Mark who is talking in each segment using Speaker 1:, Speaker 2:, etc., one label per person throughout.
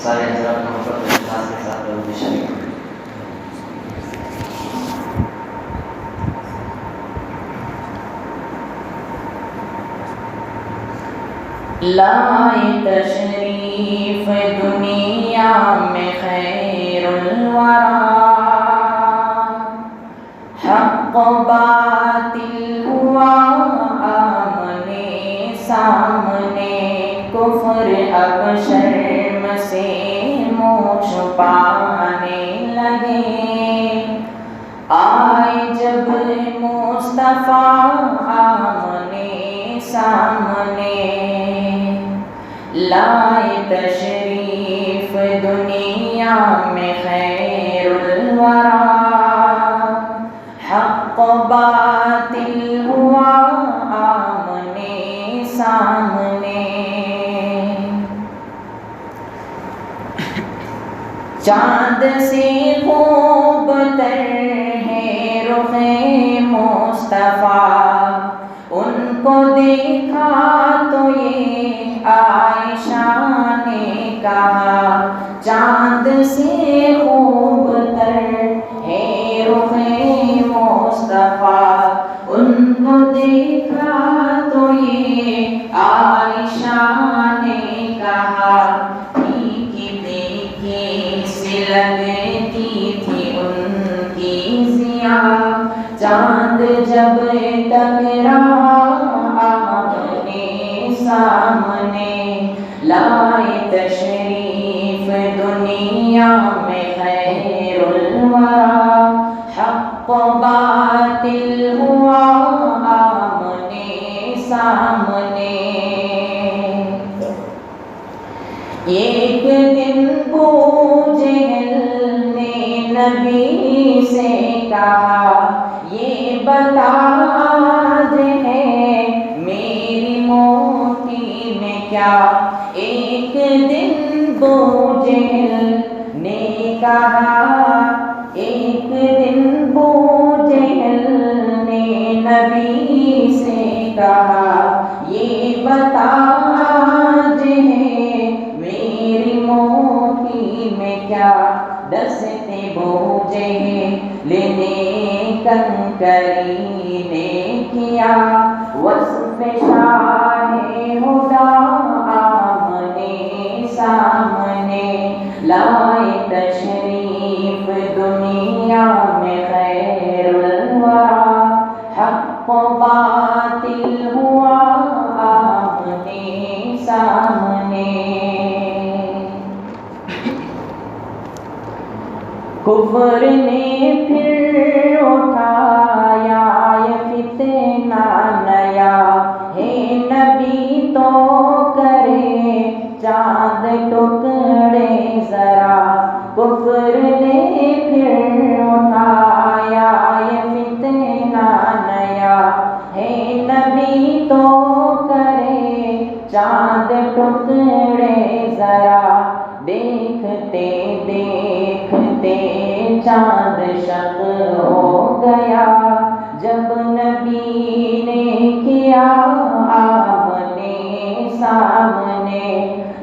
Speaker 1: سارے حضرات محبت و اخلاص کے ساتھ درود شریف لائے تشریف دنیا میں خیر الورا، حق و باطل ہوا آمنے سامنے، کفر اب شرم سے منہ چھپانے لگے، آئے جب مصطفیٰ آمنے سامنے، لائے تشریف دنیا میں خیر الورا، حق و باطل ہوا آمنے سامنے، چاند سے خوب تر ہے رخ مصطفیٰ، ان کو دیکھا تو یہ عائشہ نے کہا، چاند سے خوب تر ہے رخ مصطفیٰ، ان کو دیکھا تو یہ عائشہ نے کہا، دیکھی دیکھی سے لگتی تھی ان کی ضیا، چاند جب ٹکرا آمنے سامنے، لائے تشریف دنیا میں خیر الورا، حق و باطل ہوا آمنے سامنے، ایک دن ابو جہل نے نبی سے کہا، یہ بتا آج ہے میری موتی میں کیا، ایک دن ابو جہل نے کہا، ایک دن ابو جہل نے نبی سے کہا، یہ بتا آج ہے میری موتی میں کیا، دستے ابو جہل نے کنکری نے کیا، وصف شاہ ہدا آمنے سامنے، لائے تشریف دنیا میں خیر الورا، حق و باطل ہوا آمنے سامنے، کفر نے پھر اٹھایا یہ فتنہ نیا، ہے نبی تو کرے چاند ٹکڑے ذرا، کفر نے پھر اٹھایا یہ فتنہ نیا، ہے نبی تو کرے چاند ٹکڑے ذرا، دیکھتے دیکھتے چاند شق ہو گیا، جب نبی نے کیا آمنے سامنے،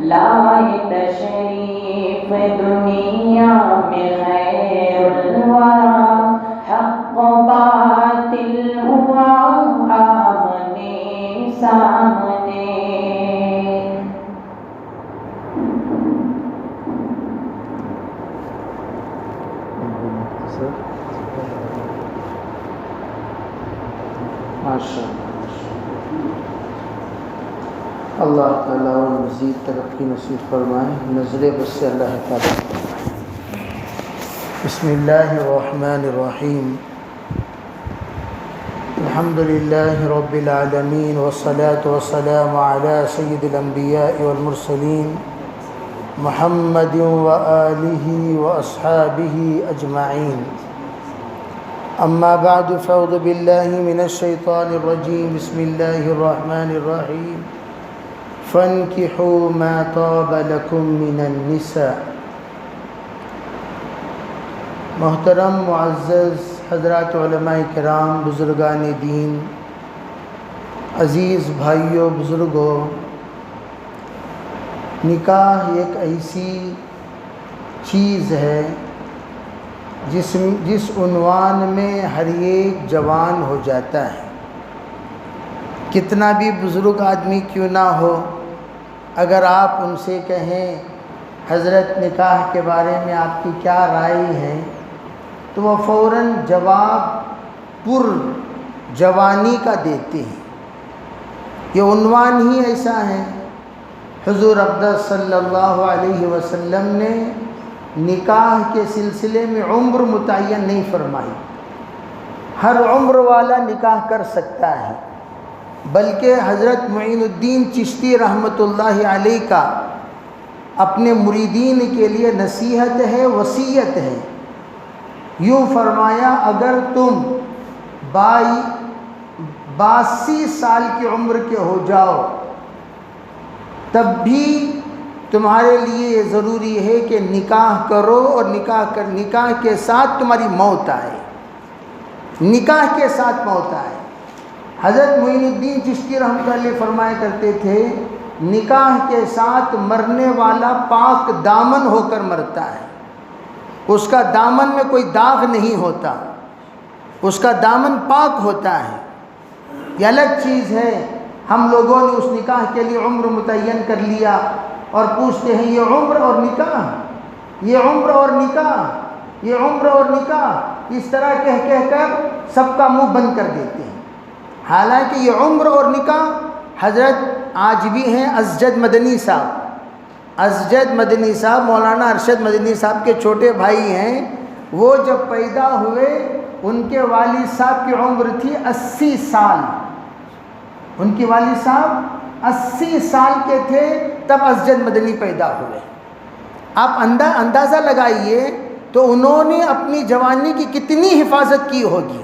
Speaker 1: لائے تشریف دنیا میں خیر الورا، حق و باطل ہوا آمنے سامنے،
Speaker 2: اللہ تعالیٰ اور مزید ترقی نصیب فرمائے، نظر بس سے اللہ حفاظت فرمائے۔ بسم اللہ الرحمن الرحیم، الحمد للہ رب العالمین، والصلاة والسلام علی سید الانبیاء والمرسلین، محمد وآلہ واصحابہ اجمعین، اما بعد فاعوذ باللہ من الشیطان الرجیم، بسم اللہ الرحمن الرحیم، فانکحوا ما طاب لکم من النساء۔ محترم معزز حضرات علماء کرام، بزرگان دین، عزیز بھائیوں بزرگوں، نکاح ایک ایسی چیز ہے جس عنوان میں ہر ایک جوان ہو جاتا ہے، کتنا بھی بزرگ آدمی کیوں نہ ہو، اگر آپ ان سے کہیں حضرت نکاح کے بارے میں آپ کی کیا رائے ہے، تو وہ فوراً جواب پر جوانی کا دیتے ہیں۔ یہ عنوان ہی ایسا ہے۔ حضور اقدس صلی اللہ علیہ وسلم نے نکاح کے سلسلے میں عمر متعین نہیں فرمائی، ہر عمر والا نکاح کر سکتا ہے، بلکہ حضرت معین الدین چشتی رحمۃ اللہ علیہ کا اپنے مریدین کے لیے نصیحت ہے، وصیت ہے۔ یوں فرمایا، اگر تم 82 سال کی عمر کے ہو جاؤ تب بھی تمہارے لیے یہ ضروری ہے کہ نکاح کرو، اور نکاح کے ساتھ تمہاری موت آئے، نکاح کے ساتھ موت آئے۔ حضرت معین الدین چشتی رحمۃ اللہ علیہ فرمایا کرتے تھے، نکاح کے ساتھ مرنے والا پاک دامن ہو کر مرتا ہے، اس کا دامن میں کوئی داغ نہیں ہوتا، اس کا دامن پاک ہوتا ہے۔ یہ الگ چیز ہے، ہم لوگوں نے اس نکاح کے لیے عمر متعین کر لیا اور پوچھتے ہیں یہ عمر اور نکاح، یہ عمر اور نکاح، یہ عمر اور نکاح، اس طرح کہہ کر سب کا منہ بند کر دیتے ہیں۔ حالانکہ یہ عمر اور نکاح حضرت آج بھی ہیں ازجد مدنی صاحب، ازجد مدنی صاحب مولانا ارشد مدنی صاحب کے چھوٹے بھائی ہیں، وہ جب پیدا ہوئے ان کے والد صاحب کی عمر تھی 80 سال، ان کے والد صاحب 80 سال کے تھے تب ازجد مدنی پیدا ہوئے۔ آپ اندازہ لگائیے تو انہوں نے اپنی جوانی کی کتنی حفاظت کی ہوگی،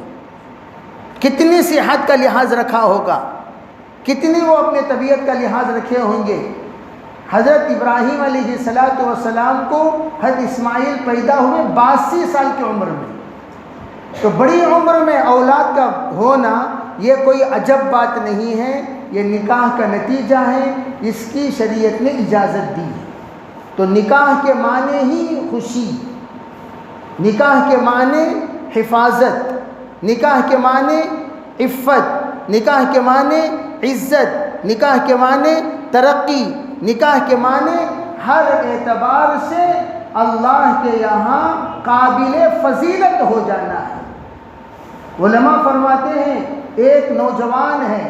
Speaker 2: کتنی صحت کا لحاظ رکھا ہوگا، کتنی وہ اپنے طبیعت کا لحاظ رکھے ہوں گے۔ حضرت ابراہیم علیہ السلام کو حضرت اسماعیل پیدا ہوئے 82 سال کی عمر میں، تو بڑی عمر میں اولاد کا ہونا یہ کوئی عجب بات نہیں ہے، یہ نکاح کا نتیجہ ہے، اس کی شریعت نے اجازت دی ہے۔ تو نکاح کے معنی ہی خوشی، نکاح کے معنی حفاظت، نکاح کے معنی عفت، نکاح کے معنی عزت، نکاح کے معنی ترقی، نکاح کے معنی ہر اعتبار سے اللہ کے یہاں قابل فضیلت ہو جانا ہے۔ علماء فرماتے ہیں ایک نوجوان ہے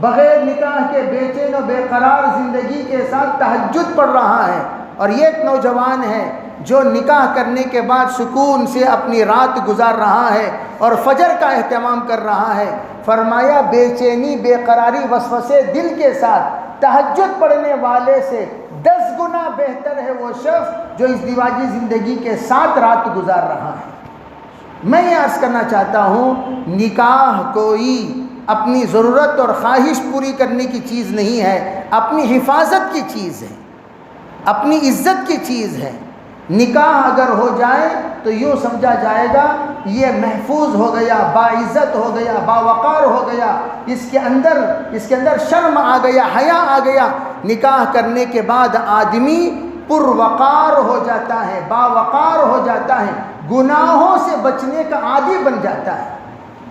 Speaker 2: بغیر نکاح کے بے چین و بے قرار زندگی کے ساتھ تہجد پڑھ رہا ہے، اور یہ ایک نوجوان ہے جو نکاح کرنے کے بعد سکون سے اپنی رات گزار رہا ہے اور فجر کا اہتمام کر رہا ہے۔ فرمایا بے چینی بے قراری وسوسے دل کے ساتھ تہجد پڑھنے والے سے 10 گنا بہتر ہے وہ شخص جو اس دیواجی زندگی کے ساتھ رات گزار رہا ہے۔ میں یہ عرض کرنا چاہتا ہوں، نکاح کوئی اپنی ضرورت اور خواہش پوری کرنے کی چیز نہیں ہے، اپنی حفاظت کی چیز ہے، اپنی عزت کی چیز ہے۔ نکاح اگر ہو جائے تو یوں سمجھا جائے گا یہ محفوظ ہو گیا، باعزت ہو گیا، باوقار ہو گیا، اس کے اندر شرم آ گیا، حیا آ گیا۔ نکاح کرنے کے بعد آدمی پروقار ہو جاتا ہے، باوقار ہو جاتا ہے، گناہوں سے بچنے کا عادی بن جاتا ہے،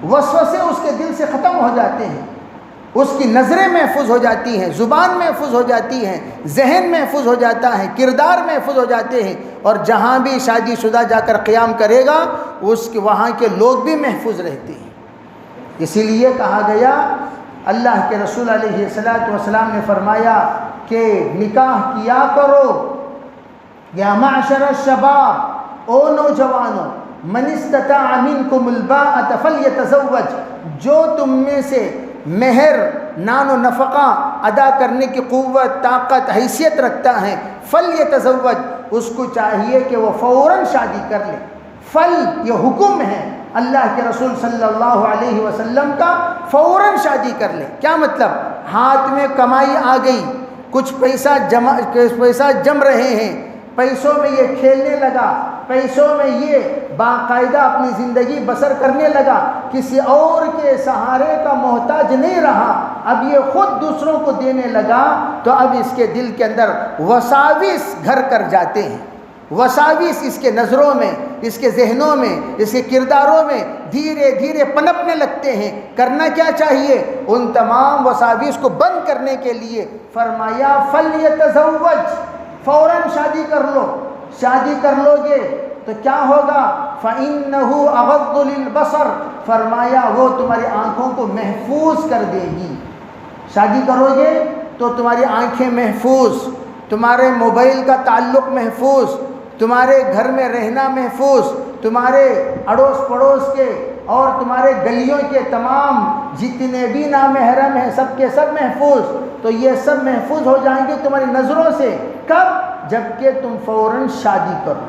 Speaker 2: وسوسے اس کے دل سے ختم ہو جاتے ہیں، اس کی نظریں محفوظ ہو جاتی ہیں، زبان محفوظ ہو جاتی ہے، ذہن محفوظ ہو جاتا ہے، کردار محفوظ ہو جاتے ہیں، اور جہاں بھی شادی شدہ جا کر قیام کرے گا وہاں کے لوگ بھی محفوظ رہتے ہیں۔ اسی لیے کہا گیا، اللہ کے رسول علیہ السلام نے فرمایا کہ نکاح کیا کرو، یا معشر الشباب، او نوجوانوں، من استطاع منکم الباءۃ فلیتزوج، جو تم میں سے مہر نان و نفقہ ادا کرنے کی قوت، طاقت، حیثیت رکھتا ہے، فلیتزوج، اس کو چاہیے کہ وہ فوراً شادی کر لے۔ فل یہ حکم ہے اللہ کے رسول صلی اللہ علیہ وسلم کا، فوراً شادی کر لے۔ کیا مطلب؟ ہاتھ میں کمائی آ گئی، کچھ پیسہ جم رہے ہیں، پیسوں میں یہ کھیلنے لگا، پیسوں میں یہ باقاعدہ اپنی زندگی بسر کرنے لگا، کسی اور کے سہارے کا محتاج نہیں رہا، اب یہ خود دوسروں کو دینے لگا تو اب اس کے دل کے اندر وساوس گھر کر جاتے ہیں، وساوس اس کے نظروں میں، اس کے ذہنوں میں، اس کے کرداروں میں دھیرے دھیرے پنپنے لگتے ہیں۔ کرنا کیا چاہیے؟ ان تمام وساوس کو بند کرنے کے لیے فرمایا فَلْيَتَزَوَّجْ، فوراً شادی کر لو۔ شادی کر لو گے تو کیا ہوگا؟ فَإِنَّهُ أَغَضُّ لِلْبَصَرِ، فرمایا وہ تمہاری آنکھوں کو محفوظ کر دے گی۔ شادی کرو گے تو تمہاری آنکھیں محفوظ، تمہارے موبائل کا تعلق محفوظ، تمہارے گھر میں رہنا محفوظ، تمہارے اڑوس پڑوس کے اور تمہارے گلیوں کے تمام جتنے بھی نامحرم ہیں سب کے سب محفوظ۔ تو یہ سب محفوظ ہو جائیں گے تمہاری نظروں سے۔ کب؟ جبکہ تم فوراً شادی کرو۔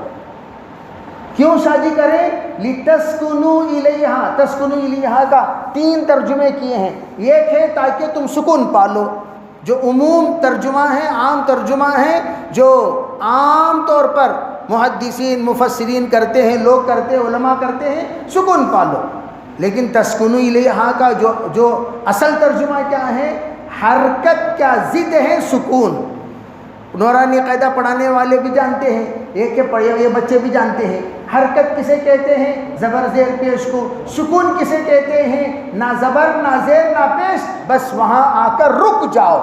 Speaker 2: کیوں شادی کریں؟ لِتَسْكُنُوا إِلَيْهَا، تسکنوا الیہا کا 3 ترجمے کیے ہیں۔ ایک ہے تاکہ تم سکون پالو، جو عموم ترجمہ ہے، عام ترجمہ ہے، جو عام طور پر محدثین مفسرین کرتے ہیں، لوگ کرتے ہیں، علماء کرتے ہیں، سکون پالو۔ لیکن تسکنوا الیہا کا جو اصل ترجمہ کیا ہے؟ حرکت کا ضد ہے سکون۔ نورانی قاعدہ پڑھانے والے بھی جانتے ہیں، یہ بچے بھی جانتے ہیں۔ حرکت کسے کہتے ہیں؟ زبر زیر پیش کو۔ سکون کسے کہتے ہیں؟ نہ زبر نہ زیر نہ پیش، بس وہاں آ کر رک جاؤ۔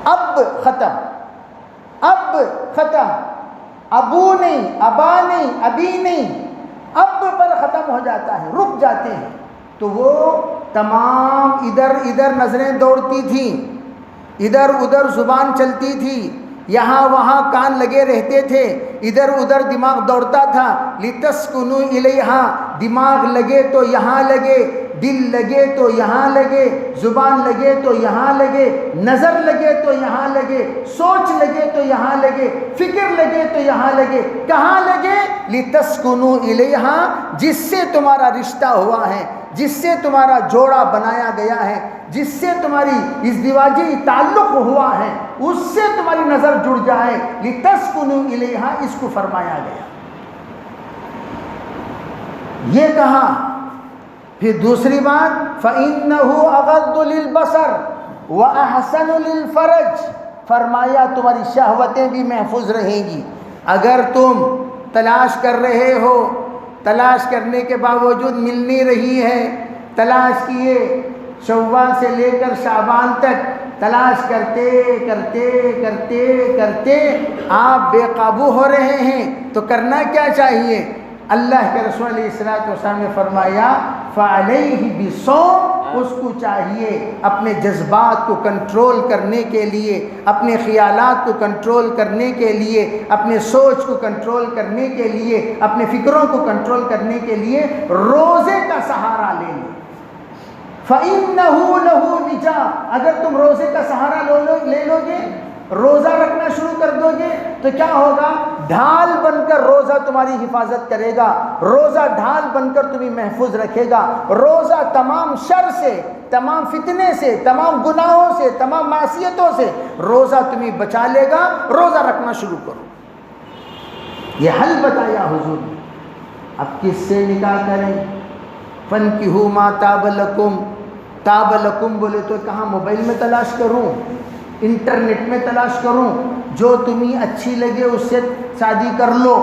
Speaker 2: اب ختم، اب ختم، ابو نہیں، ابا نہیں، ابھی نہیں، اب پر ختم ہو جاتا ہے، رک جاتے ہیں۔ تو وہ تمام ادھر ادھر نظریں دوڑتی تھیں، ادھر ادھر زبان چلتی تھی، یہاں وہاں کان لگے رہتے تھے، ادھر ادھر دماغ دوڑتا تھا۔ لِتَسْكُنُوا إِلَيْهَا، دماغ لگے تو یہاں لگے، دل لگے تو یہاں لگے، زبان لگے تو یہاں لگے، نظر لگے تو یہاں لگے، سوچ لگے تو یہاں لگے، فکر لگے تو یہاں لگے۔ کہاں لگے؟ لِتَسْكُنُوا إِلَيْهَا، جس سے تمہارا رشتہ ہوا ہے، جس سے تمہارا جوڑا بنایا گیا ہے، جس سے تمہاری ازدواجی تعلق ہوا ہے، اس سے تمہاری نظر جڑ جائے۔ لِتَسْكُنُوا إِلَيْهَا، اس کو فرمایا گیا۔ یہ کہا۔ پھر دوسری بات فَإِنَّهُ أَغَضُّ لِلْبَصَرِ وَأَحْسَنُ لِلْفَرْجِ، فرمایا تمہاری شہوتیں بھی محفوظ رہیں گی۔ اگر تم تلاش کر رہے ہو، تلاش کرنے کے باوجود مل نہیں رہی ہے، تلاش کیے شوال سے لے کر شعبان تک، تلاش کرتے کرتے کرتے کرتے آپ بے قابو ہو رہے ہیں، تو کرنا کیا چاہیے؟ اللہ کے رسول علیہ السلام نے فرمایا فَعَلَيْهِ بِالصَّوْمِ، اس کو چاہیے اپنے جذبات کو کنٹرول کرنے کے لیے، اپنے خیالات کو کنٹرول کرنے کے لیے، اپنے سوچ کو کنٹرول کرنے کے لیے، اپنے فکروں کو کنٹرول کرنے کے لیے روزے کا سہارا لے لیں۔ فَإِنَّهُ لَهُ وِجَاء، اگر تم روزے کا سہارا لے لو گے، روزہ رکھنا شروع کر دو گے، تو کیا ہوگا؟ ڈھال بن کر روزہ تمہاری حفاظت کرے گا، روزہ ڈھال بن کر تمہیں محفوظ رکھے گا۔ روزہ تمام شر سے، تمام فتنے سے، تمام گناہوں سے، تمام معصیتوں سے روزہ تمہیں بچا لے گا۔ روزہ رکھنا شروع کرو۔ یہ حل بتایا حضور نے۔ اب کس سے نکاح کریں؟ فَانْكِحُوا مَا طَابَ لَكُمْ، طَابَ لَكُمْ بولے تو کہاں موبائل میں تلاش کروں، انٹرنیٹ میں تلاش کروں؟ جو تمہیں اچھی لگے اس سے شادی کر لو۔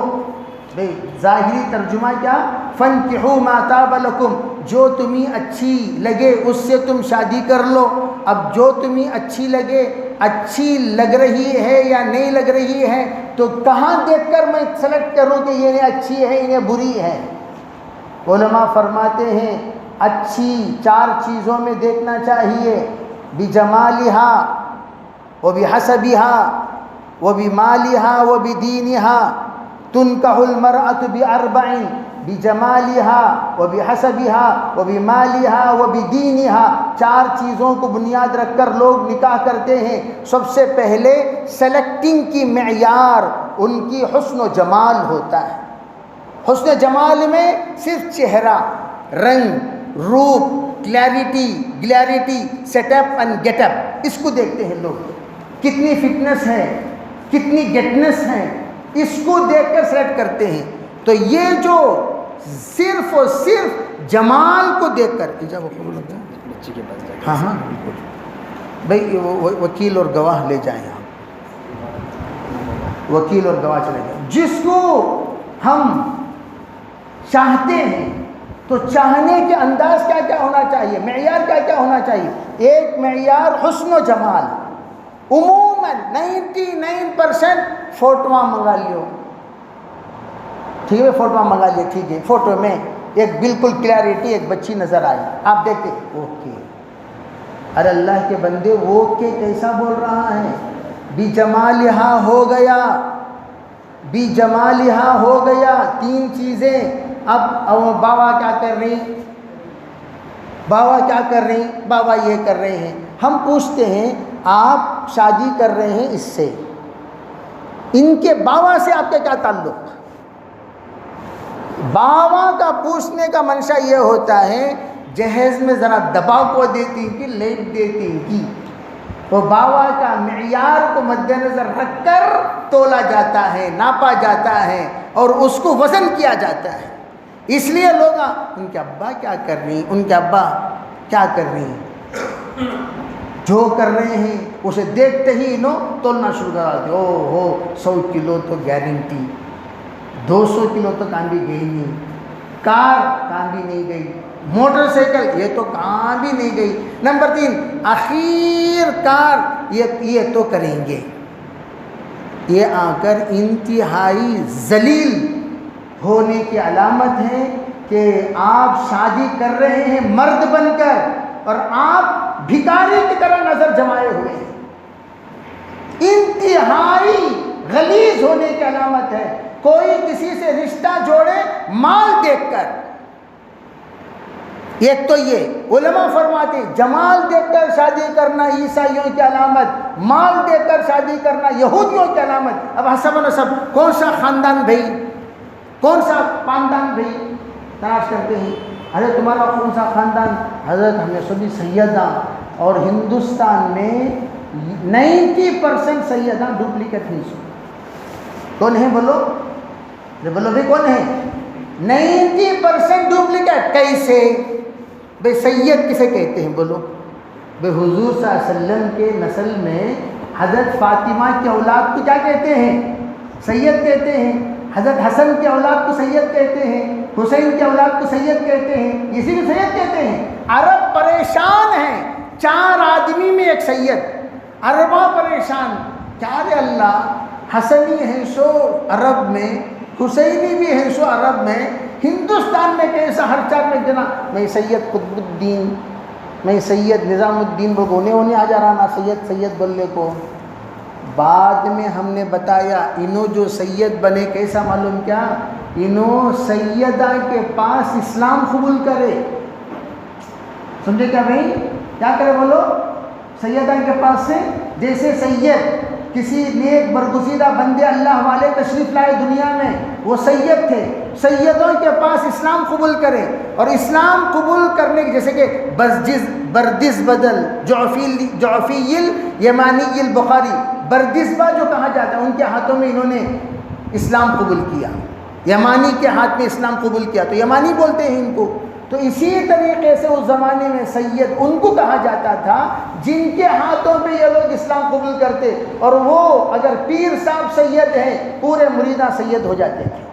Speaker 2: بھئی ظاہری ترجمہ کیا؟ فَانْكِحُوا مَا طَابَ لَكُمْ، جو تمہیں اچھی لگے اس سے تم شادی کر لو۔ اب جو تمہیں اچھی لگے، اچھی لگ رہی ہے یا نہیں لگ رہی ہے، تو کہاں دیکھ کر میں سلیکٹ کروں کہ یہ اچھی ہے یہ بری ہے؟ علماء فرماتے ہیں اچھی 4 چیزوں میں دیکھنا چاہیے، بِجَمَالِهَا وَبِحَسَبِهَا وَبِمَالِهَا وَبِدِينِهَا، تُنْكَحُ الْمَرْأَةُ بِأَرْبَعٍ، بِجَمَالِهَا وَبِحَسَبِهَا وَبِمَالِهَا وَبِدِينِهَا۔ 4 چیزوں کو بنیاد رکھ کر لوگ نکاح کرتے ہیں۔ سب سے پہلے سلیکٹنگ کی معیار ان کی حسن و جمال ہوتا ہے۔ حسن جمال میں صرف چہرہ، رنگ، روپ، گلیرٹی، set up and get up, اس کو دیکھتے ہیں لوگ۔ کتنی فٹنس ہے، کتنی گیٹنس ہے، اس کو دیکھ کر سلیکٹ کرتے ہیں۔ تو یہ جو صرف اور صرف جمال کو دیکھ کر،
Speaker 3: بچی کے پاس جا کے؟
Speaker 2: ہاں ہاں بالکل بھائی، وہ وکیل اور گواہ لے جائیں آپ، وکیل اور گواہ چلے جائیں. جس کو ہم چاہتے ہیں تو چاہنے کے انداز کیا کیا ہونا چاہیے، معیار کیا کیا ہونا چاہیے. ایک معیار حسن و جمال. عموماً 99% فوٹواں منگا لیو، ٹھیک ہے فوٹواں منگا لیے، ٹھیک ہے فوٹو میں ایک بالکل کلیئرٹی ایک بچی نظر آئی، آپ دیکھتے اوکے. ارے اللہ کے بندے وہ اوکے کیسا بول رہا ہے، بی جمالہا ہو گیا، بی جمالہا ہو گیا. 3 چیزیں. اب بابا کیا کر رہی، بابا کیا کر رہی، بابا یہ کر رہے ہیں. ہم پوچھتے ہیں آپ شادی کر رہے ہیں اس سے، ان کے بابا سے آپ کا کیا تعلق. بابا کا پوچھنے کا منشا یہ ہوتا ہے جہیز میں ذرا دباؤ کو دیتی کہ لیٹ دیتی کی، وہ بابا کا معیار کو مد نظر رکھ کر تولا جاتا ہے، ناپا جاتا ہے اور اس کو وزن کیا جاتا ہے. اس لیے لوگ ان کے ابا کیا کر رہی ہیں، ان کے ابا کیا کر رہی ہیں، جو کر رہے ہیں اسے دیکھتے ہی تولنا شروع کر دے. او ہو 100 کلو تو گارنٹی، 200 کلو تو کہاں بھی گئی نہیں، کار کہاں بھی نہیں گئی، موٹر سائیکل یہ تو کہاں بھی نہیں گئی. نمبر 3 آخر کار یہ تو کریں گے. یہ آ کر انتہائی ذلیل ہونے کی علامت ہے کہ آپ شادی کر رہے ہیں مرد بن کر اور آپ بھکاری کی طرح نظر جمائے ہوئے ہیں. انتہائی غلیظ ہونے کی علامت ہے. کوئی کسی سے رشتہ جوڑے مال دیکھ کر، ایک تو یہ علماء فرماتے ہیں جمال دیکھ کر شادی کرنا عیسائیوں کی علامت، مال دیکھ کر شادی کرنا یہودیوں کی علامت. اب حسب و نسب کون سا خاندان بھائی، کون سا خاندان بھائی تلاش کرتے ہیں. ارے تمہارا کون سا خاندان، حضرت ہمیں سبھی سیدہ، اور ہندوستان میں 90% سیدہ ڈپلیکیٹ ہیں. کون ہے بولو، بولو بھائی کون ہے، 90% ڈپلیکیٹ. کیسے بھائی، سید کسے کہتے ہیں بولو. بھائی حضور صلی اللہ علیہ وسلم کے نسل میں حضرت فاطمہ کی اولاد کو کیا کہتے ہیں، سید کہتے ہیں. حضرت حسن کی اولاد کو سید کہتے ہیں، حسین کی اولاد کو سید کہتے ہیں، اسی کو سید کہتے ہیں. عرب پریشان ہیں، 4 آدمی میں ایک سید. عربہ پریشان، کیا رے اللہ، حسنی ہیں سو عرب میں، حسینی بھی ہیں سو عرب میں، ہندوستان میں کیسا ہر 4 میں جنا میں سید قطب الدین، میں سید نظام الدین بولنے ہونے آ جا رہا نا سید بولنے کو. بعد میں ہم نے بتایا انہوں جو سید بنے کیسا معلوم کیا، انہوں سیدہ کے پاس اسلام قبول کرے. سمجھے کیا بھائی، کیا کرے بولو، سیدہ کے پاس سے. جیسے سید کسی نیک برگزیدہ بندے اللہ والے تشریف لائے دنیا میں، وہ سید تھے، سیدوں کے پاس اسلام قبول کرے. اور اسلام قبول کرنے کی جیسے کہ بردس بدل جعفی الیمانی البخاری، بردسبہ جو کہا جاتا ہے، ان کے ہاتھوں میں انہوں نے اسلام قبول کیا، یمانی کے ہاتھ میں اسلام قبول کیا تو یمانی بولتے ہیں ان کو. تو اسی طریقے سے اس زمانے میں سید ان کو کہا جاتا تھا جن کے ہاتھوں پہ یہ لوگ اسلام قبول کرتے. اور وہ اگر پیر صاحب سید ہیں، پورے مریداں سید ہو جاتے تھے.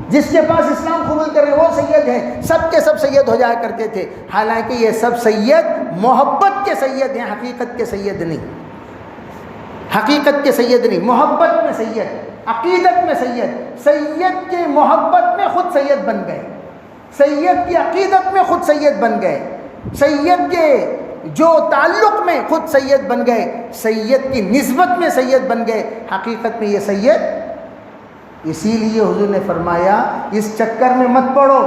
Speaker 2: جس کے پاس اسلام قبول کرے وہ سید ہیں، سب کے سب سید ہو جایا کرتے تھے. حالانکہ یہ سب سید محبت کے سید ہیں، حقیقت کے سید نہیں. حقیقت کے سید نہیں، محبت میں سید، عقیدت میں سید. سید کے محبت میں خود سید بن گئے، سید کی عقیدت میں خود سید بن گئے، سید کے جو تعلق میں خود سید بن گئے، سید کی نسبت میں سید بن گئے. حقیقت میں یہ سید. اسی لیے حضور نے فرمایا اس چکر میں مت پڑو،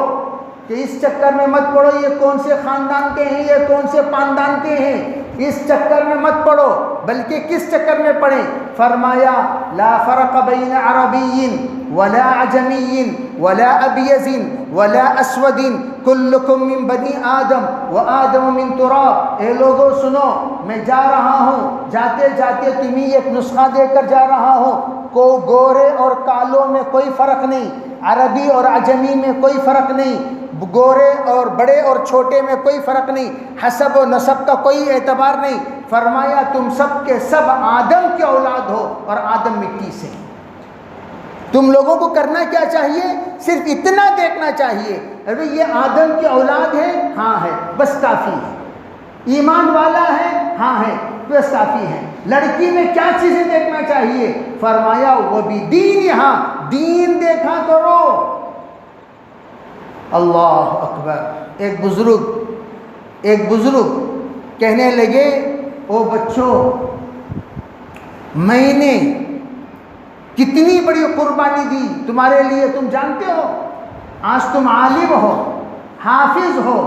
Speaker 2: کہ اس چکر میں مت پڑو یہ کون سے خاندان کے ہیں، یہ کون سے خاندان کے ہیں، اس چکر میں مت پڑو. بلکہ کس چکر میں پڑھیں، فرمایا لا فرق بین عربی ولا عجمی ولا ابیض ولا اسود کلکم من بنی آدم وآدم من تراب. اے لوگوں سنو، میں جا رہا ہوں، جاتے جاتے تمہیں ایک نسخہ دے کر جا رہا ہوں. کو گورے اور کالوں میں کوئی فرق نہیں، عربی اور عجمی میں کوئی فرق نہیں. گورے اور بڑے اور چھوٹے میں کوئی فرق نہیں، حسب و نسب کا کوئی اعتبار نہیں، فرمایا تم سب کے سب آدم کے اولاد ہو اور آدم مٹی سے۔ تم لوگوں کو کرنا کیا چاہیے؟ صرف اتنا دیکھنا چاہیے، ارے یہ آدم کی اولاد ہے، ہاں ہے، بس کافی ہے۔ ایمان والا ہے، ہاں ہے، بس کافی ہے۔ لڑکی میں کیا چیزیں دیکھنا چاہیے؟ فرمایا وہ بھی دین، یہاں دین دیکھا کرو۔ اللہ اکبر۔ ایک بزرگ کہنے لگے، او بچوں، میں نے کتنی بڑی قربانی دی تمہارے لیے، تم جانتے ہو؟ آج تم عالم ہو، حافظ ہو،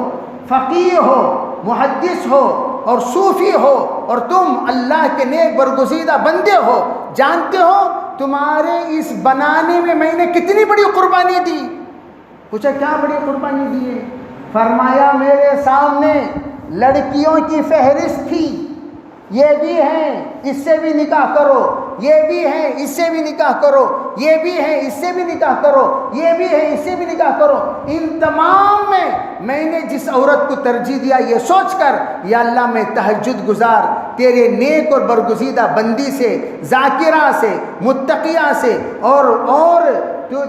Speaker 2: فقیہ ہو، محدث ہو اور صوفی ہو، اور تم اللہ کے نیک برگزیدہ بندے ہو، جانتے ہو تمہارے اس بنانے میں میں نے کتنی بڑی قربانی دی؟ پوچھا کیا بڑی قربانی دی ہے؟ فرمایا میرے سامنے لڑکیوں کی فہرست تھی، یہ بھی ہیں اس سے بھی نکاح کرو، یہ بھی ہیں اس سے بھی نکاح کرو، یہ بھی ہیں اس سے بھی نکاح کرو، یہ بھی ہیں اس سے بھی نکاح کرو۔ ان تمام میں نے جس عورت کو ترجیح دیا یہ سوچ کر، یا اللہ میں تہجد گزار تیرے نیک اور برگزیدہ بندی سے، ذاکرہ سے، متقیہ سے اور تو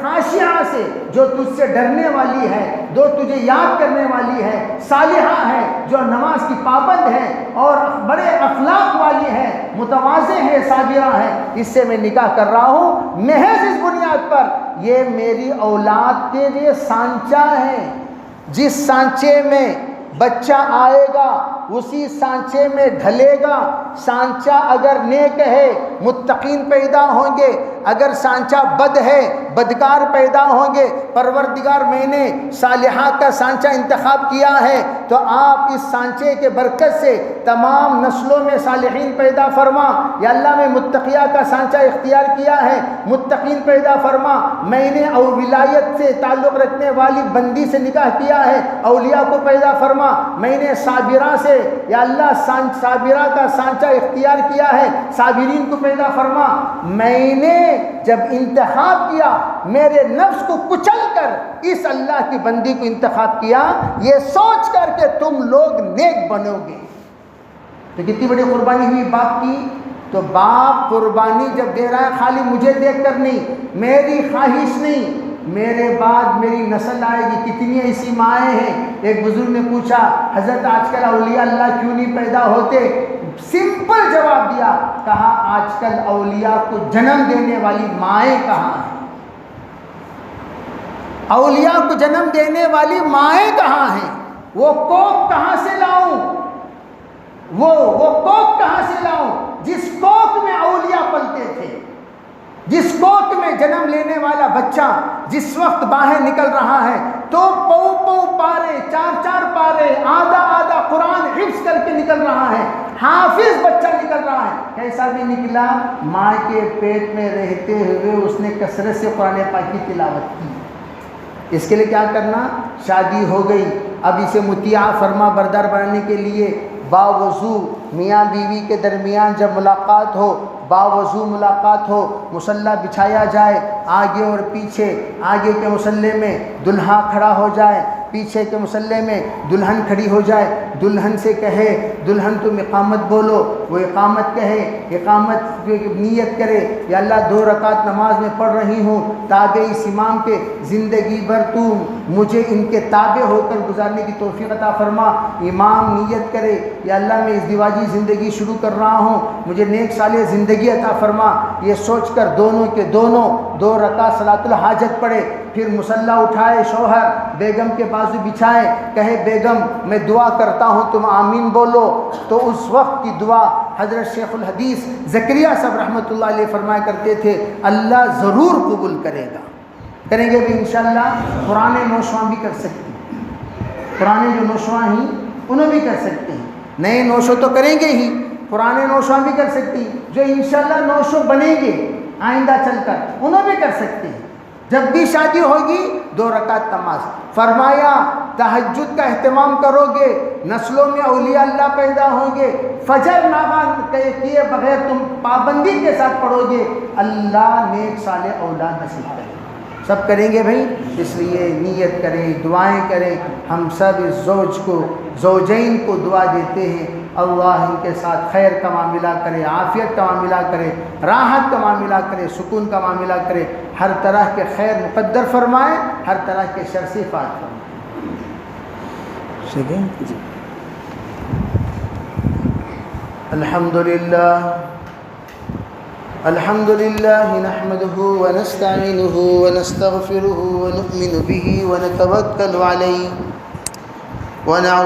Speaker 2: خاشعہ سے، جو تجھ سے ڈرنے والی ہے، جو تجھے یاد کرنے والی ہے، صالحہ ہے، جو نماز کی پابند ہے اور بڑے اخلاق والی ہے، متواضع ہے، صابرہ ہے، اس سے میں نکاح کر رہا ہوں محض اس بنیاد پر یہ میری اولاد تیرے سانچہ ہے، جس سانچے میں بچہ آئے گا اسی سانچے میں ڈھلے گا۔ سانچہ اگر نیک ہے متقین پیدا ہوں گے، اگر سانچہ بد ہے بدکار پیدا ہوں گے۔ پروردگار میں نے صالحہ کا سانچہ انتخاب کیا ہے، تو آپ اس سانچے کے برکت سے تمام نسلوں میں صالحین پیدا فرما۔ یا اللہ میں متقیہ کا سانچہ اختیار کیا ہے، متقین پیدا فرما۔ میں نے ولایت سے تعلق رکھنے والی بندی سے نکاح کیا ہے، اولیاء کو پیدا فرما۔ میں نے صابرہ سے یا اللہ صابرہ کا سانچہ اختیار کیا ہے، صابرین کو پیدا فرما۔ میں نے جب انتخاب کیا میرے نفس کو کچل کر اس اللہ کی بندی کو انتخاب کیا، یہ سوچ کر کہ تم لوگ نیک بنو گے۔ تو کتنی بڑی قربانی ہوئی باپ کی۔ تو باپ قربانی جب دے رہا ہے خالی مجھے دیکھ کر نہیں، میری خواہش نہیں، میرے بعد میری نسل آئے گی۔ کتنی ایسی مائیں ہیں۔ ایک بزرگ نے پوچھا حضرت آج کل اولیاء اللہ کیوں نہیں پیدا ہوتے؟ سمپل جواب دیا، کہا آج کل اولیاء کو جنم دینے والی مائیں کہاں ہیں؟ اولیاء کو جنم دینے والی مائیں کہاں ہیں؟ وہ کوک کہاں سے لاؤں؟ وہ کوک کہاں سے لاؤں جس کوک میں اولیاء پلتے تھے، جس کوک میں جنم لینے والا بچہ جس وقت باہر نکل رہا ہے تو پو پارے، چار پارے، آدھا قرآن حفظ کر کے نکل رہا ہے، حافظ بچہ نکل رہا ہے۔ کیسا بھی نکلا؟ ماں کے پیٹ میں رہتے ہوئے اس نے کثرت سے قرآن پاک کی تلاوت کی۔ اس کے لیے کیا کرنا؟ شادی ہو گئی، اب اسے مطیع فرما بردار بنانے کے لیے باوضو میاں بیوی کے درمیان جب ملاقات ہو، باوضو ملاقات ہو، مصلی بچھایا جائے، آگے اور پیچھے، آگے کے مصلی میں دلہا کھڑا ہو جائے، پیچھے کے مصلی میں دلہن کھڑی ہو جائے، دلہن سے کہے دلہن تم اقامت بولو، وہ اقامت کہے، اقامت نیت کرے، یا اللہ 2 رکعت نماز میں پڑھ رہی ہوں، تابع اس امام کے زندگی بھر تو مجھے ان کے تابع ہو کر گزارنے کی توفیق عطا فرما۔ امام نیت کرے، یا اللہ میں اس دیواجی زندگی شروع کر رہا ہوں، مجھے نیک صالح زندگی عطا فرما۔ یہ سوچ کر دونوں کے دونوں 2 رکعت صلاۃ الحاجت پڑھے، پھر مصلی اٹھائے، شوہر بیگم کے بازو بچھائے، کہے بیگم میں دعا کرتا ہوں تم آمین بولو۔ تو اس وقت کی دعا حضرت شیخ الحدیث زکریا صاحب رحمۃ اللہ علیہ فرمایا کرتے تھے، اللہ ضرور قبول کرے گا۔ کریں گے بھی انشاءاللہ۔ پرانے نوشواں بھی کر سکتے ہیں، پرانے جو نوشواں ہیں انہوں بھی کر سکتے ہیں، نئے نوشو تو کریں گے ہی، پرانے نوشواں بھی کر سکتی ہیں، جو انشاءاللہ نوشو بنیں گے آئندہ چل کر انہوں بھی کر سکتے ہیں۔ جب بھی شادی ہوگی 2 رکعت نماز۔ فرمایا تہجد کا اہتمام کرو گے، نسلوں میں اولیاء اللہ پیدا ہوں گے، فجر ناغان کیے بغیر تم پابندی کے ساتھ پڑھو گے، اللہ نیک صالح اولاد نصیب کرے گا۔ سب کریں گے بھائی؟ اس لیے نیت کریں، دعائیں کریں. ہم سب اس زوج کو، زوجین کو دعا دیتے ہیں اللہ ان کے ساتھ خیر کا معاملہ کرے، عافیت کا معاملہ کرے، راحت کا معاملہ کرے، سکون کا معاملہ کرے، ہر طرح کے خیر مقدر فرمائے، ہر طرح کے شر سے حفاظت فرمائے. ٹھیک ہے؟ الحمد لله نحمده ونستعينه ونستغفره ونؤمن به ونتوكل عليه ونعوذ